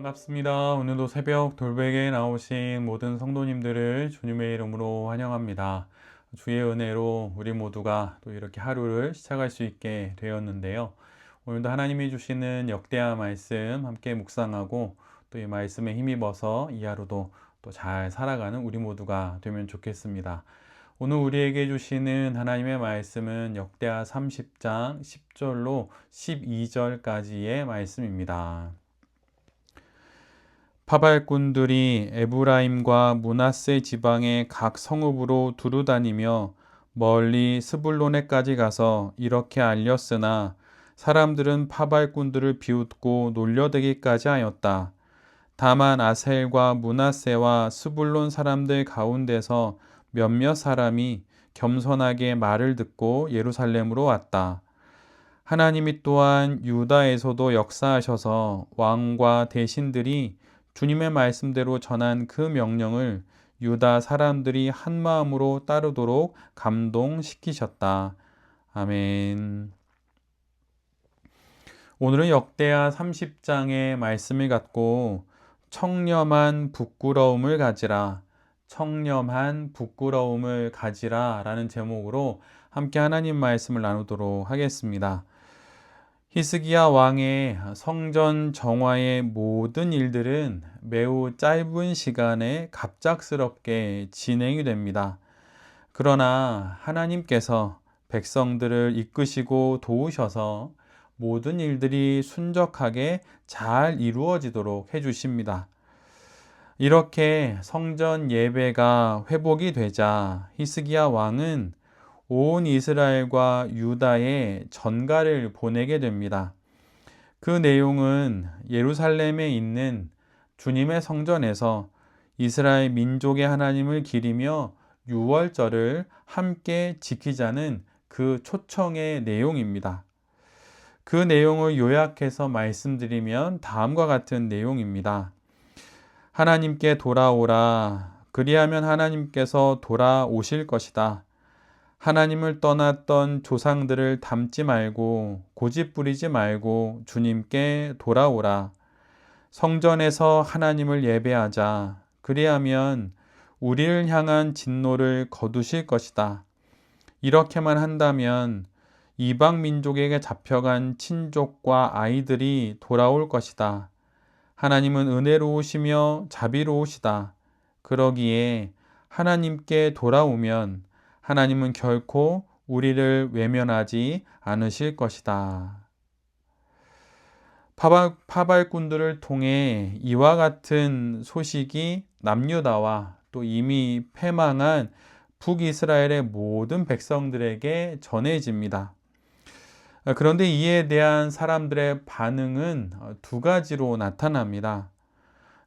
반갑습니다. 오늘도 새벽 돌베개에 나오신 모든 성도님들을 주님의 이름으로 환영합니다. 주의 은혜로 우리 모두가 또 이렇게 하루를 시작할 수 있게 되었는데요. 오늘도 하나님이 주시는 역대하 말씀 함께 묵상하고 또 이 말씀에 힘입어서 이 하루도 또 잘 살아가는 우리 모두가 되면 좋겠습니다. 오늘 우리에게 주시는 하나님의 말씀은 역대하 30장 10절로 12절까지의 말씀입니다. 파발꾼들이 에브라임과 므낫세 지방의 각 성읍으로 두루다니며 멀리 스불론에까지 가서 이렇게 알렸으나 사람들은 파발꾼들을 비웃고 놀려대기까지 하였다. 다만 아셀과 므낫세와 스불론 사람들 가운데서 몇몇 사람이 겸손하게 말을 듣고 예루살렘으로 왔다. 하나님이 또한 유다에서도 역사하셔서 왕과 대신들이 주님의 말씀대로 전한 그 명령을 유다 사람들이 한 마음으로 따르도록 감동시키셨다. 아멘. 오늘은 역대하 30장의 말씀을 갖고 청렴한 부끄러움을 가지라, 청렴한 부끄러움을 가지라 라는 제목으로 함께 하나님 말씀을 나누도록 하겠습니다. 히스기야 왕의 성전 정화의 모든 일들은 매우 짧은 시간에 갑작스럽게 진행이 됩니다. 그러나 하나님께서 백성들을 이끄시고 도우셔서 모든 일들이 순적하게 잘 이루어지도록 해주십니다. 이렇게 성전 예배가 회복이 되자 히스기야 왕은 온 이스라엘과 유다에 전가를 보내게 됩니다. 그 내용은 예루살렘에 있는 주님의 성전에서 이스라엘 민족의 하나님을 기리며 유월절을 함께 지키자는 그 초청의 내용입니다. 그 내용을 요약해서 말씀드리면 다음과 같은 내용입니다. 하나님께 돌아오라. 그리하면 하나님께서 돌아오실 것이다. 하나님을 떠났던 조상들을 닮지 말고 고집 부리지 말고 주님께 돌아오라. 성전에서 하나님을 예배하자. 그리하면 우리를 향한 진노를 거두실 것이다. 이렇게만 한다면 이방 민족에게 잡혀간 친족과 아이들이 돌아올 것이다. 하나님은 은혜로우시며 자비로우시다. 그러기에 하나님께 돌아오면 하나님은 결코 우리를 외면하지 않으실 것이다. 파발꾼들을 통해 이와 같은 소식이 남유다와 또 이미 패망한 북이스라엘의 모든 백성들에게 전해집니다. 그런데 이에 대한 사람들의 반응은 두 가지로 나타납니다.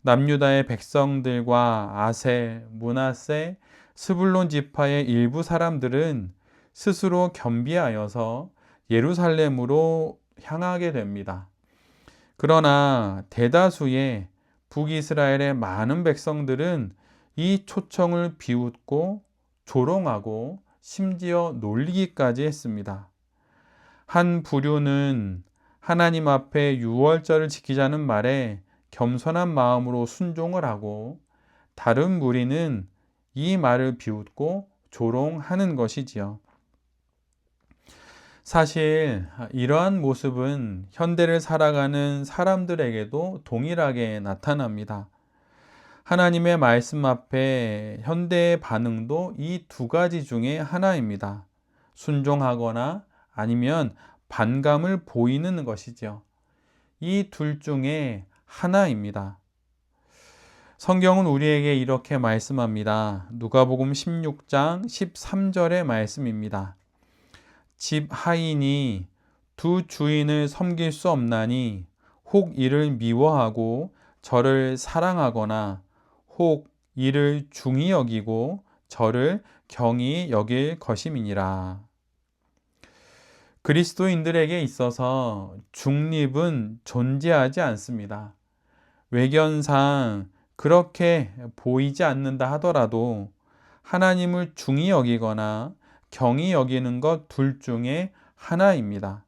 남유다의 백성들과 아셀, 므낫세, 스불론 지파의 일부 사람들은 스스로 겸비하여서 예루살렘으로 향하게 됩니다. 그러나 대다수의 북이스라엘의 많은 백성들은 이 초청을 비웃고 조롱하고 심지어 놀리기까지 했습니다. 한 부류는 하나님 앞에 유월절을 지키자는 말에 겸손한 마음으로 순종을 하고, 다른 무리는 이 말을 비웃고 조롱하는 것이지요. 사실 이러한 모습은 현대를 살아가는 사람들에게도 동일하게 나타납니다. 하나님의 말씀 앞에 현대의 반응도 이 두 가지 중에 하나입니다. 순종하거나 아니면 반감을 보이는 것이죠. 이 둘 중에 하나입니다. 성경은 우리에게 이렇게 말씀합니다. 누가복음 16장 13절의 말씀입니다. 집 하인이 두 주인을 섬길 수 없나니 혹 이를 미워하고 저를 사랑하거나 혹 이를 중히 여기고 저를 경히 여길 것임이니라. 그리스도인들에게 있어서 중립은 존재하지 않습니다. 외견상 그렇게 보이지 않는다 하더라도 하나님을 중히 여기거나 경히 여기는 것 둘 중에 하나입니다.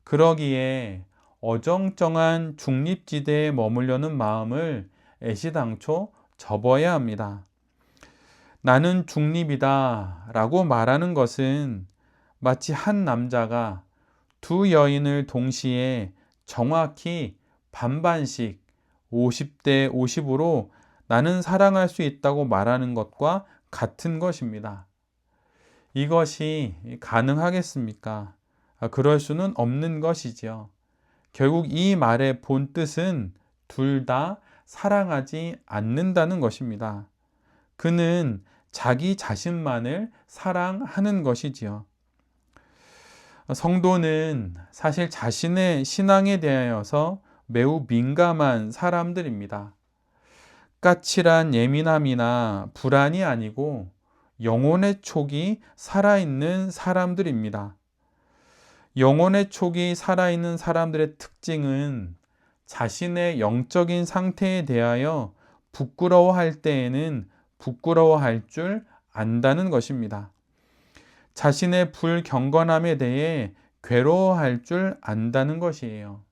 그러기에 어정쩡한 중립지대에 머물려는 마음을 애시당초 접어야 합니다. 나는 중립이다 라고 말하는 것은 마치 한 남자가 두 여인을 동시에 정확히 반반씩 50대 50으로 나는 사랑할 수 있다고 말하는 것과 같은 것입니다. 이것이 가능하겠습니까? 그럴 수는 없는 것이지요. 결국 이 말의 본뜻은 둘 다 사랑하지 않는다는 것입니다. 그는 자기 자신만을 사랑하는 것이지요. 성도는 사실 자신의 신앙에 대하여서 매우 민감한 사람들입니다. 까칠한 예민함이나 불안이 아니고 영혼의 촉이 살아있는 사람들입니다. 영혼의 촉이 살아있는 사람들의 특징은 자신의 영적인 상태에 대하여 부끄러워할 때에는 부끄러워할 줄 안다는 것입니다. 자신의 불경건함에 대해 괴로워할 줄 안다는 것이에요.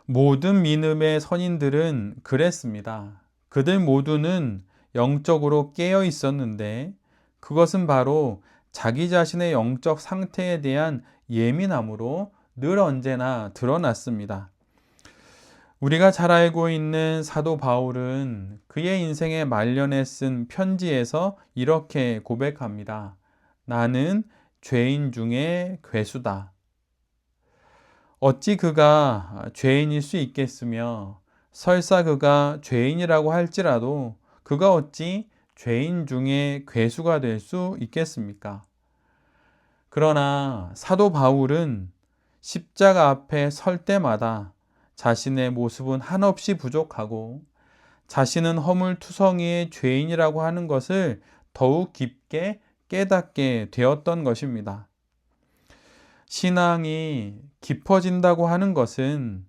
모든 믿음의 선인들은 그랬습니다. 그들 모두는 영적으로 깨어 있었는데 그것은 바로 자기 자신의 영적 상태에 대한 예민함으로 늘 언제나 드러났습니다. 우리가 잘 알고 있는 사도 바울은 그의 인생의 말년에 쓴 편지에서 이렇게 고백합니다. 나는 죄인 중에 괴수다. 어찌 그가 죄인일 수 있겠으며 설사 그가 죄인이라고 할지라도 그가 어찌 죄인 중에 괴수가 될 수 있겠습니까? 그러나 사도 바울은 십자가 앞에 설 때마다 자신의 모습은 한없이 부족하고 자신은 허물투성이의 죄인이라고 하는 것을 더욱 깊게 깨닫게 되었던 것입니다. 신앙이 깊어진다고 하는 것은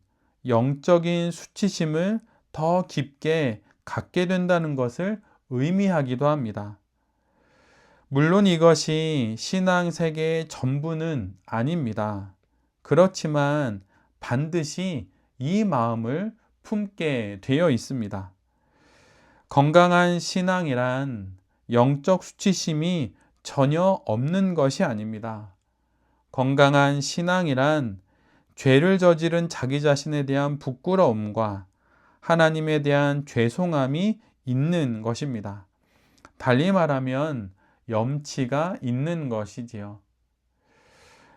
영적인 수치심을 더 깊게 갖게 된다는 것을 의미하기도 합니다. 물론 이것이 신앙 세계의 전부는 아닙니다. 그렇지만 반드시 이 마음을 품게 되어 있습니다. 건강한 신앙이란 영적 수치심이 전혀 없는 것이 아닙니다. 건강한 신앙이란 죄를 저지른 자기 자신에 대한 부끄러움과 하나님에 대한 죄송함이 있는 것입니다. 달리 말하면 염치가 있는 것이지요.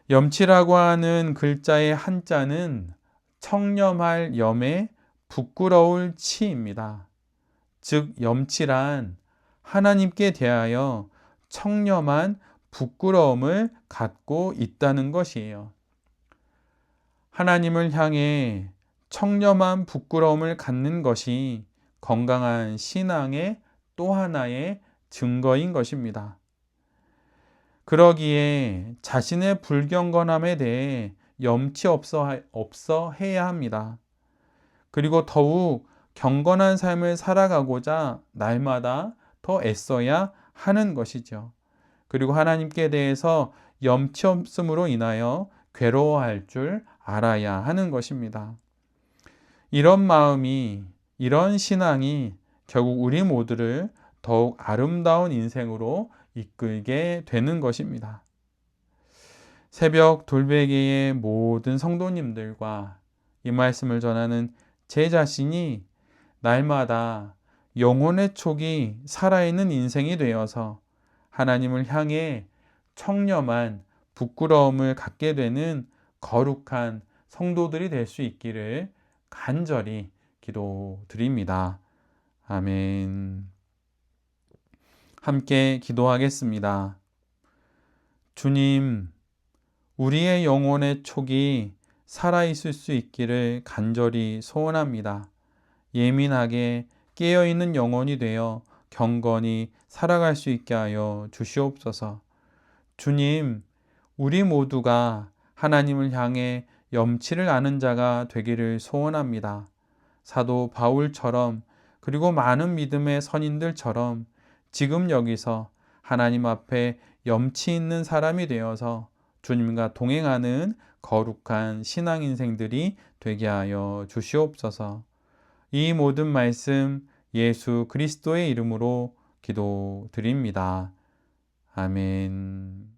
염치라고 하는 글자의 한자는 청렴할 염에 부끄러울 치입니다. 즉 염치란 하나님께 대하여 청렴한 부끄러움을 갖고 있다는 것이에요. 하나님을 향해 청렴한 부끄러움을 갖는 것이 건강한 신앙의 또 하나의 증거인 것입니다. 그러기에 자신의 불경건함에 대해 염치 없어 해야 합니다. 그리고 더욱 경건한 삶을 살아가고자 날마다 더 애써야 하는 것이죠. 그리고 하나님께 대해서 염치 없음으로 인하여 괴로워할 줄 알아야 하는 것입니다. 이런 마음이, 이런 신앙이 결국 우리 모두를 더욱 아름다운 인생으로 이끌게 되는 것입니다. 새벽 돌베개의 모든 성도님들과 이 말씀을 전하는 제 자신이 날마다 영혼의 촉이 살아있는 인생이 되어서 하나님을 향해 청렴한 부끄러움을 갖게 되는 거룩한 성도들이 될 수 있기를 간절히 기도드립니다. 아멘. 함께 기도하겠습니다. 주님, 우리의 영혼의 촉이 살아있을 수 있기를 간절히 소원합니다. 예민하게 깨어있는 영혼이 되어 경건히 살아갈 수 있게 하여 주시옵소서. 주님, 우리 모두가 하나님을 향해 염치를 아는 자가 되기를 소원합니다. 사도 바울처럼 그리고 많은 믿음의 선인들처럼 지금 여기서 하나님 앞에 염치 있는 사람이 되어서 주님과 동행하는 거룩한 신앙 인생들이 되게 하여 주시옵소서. 이 모든 말씀 예수 그리스도의 이름으로 기도드립니다. 아멘.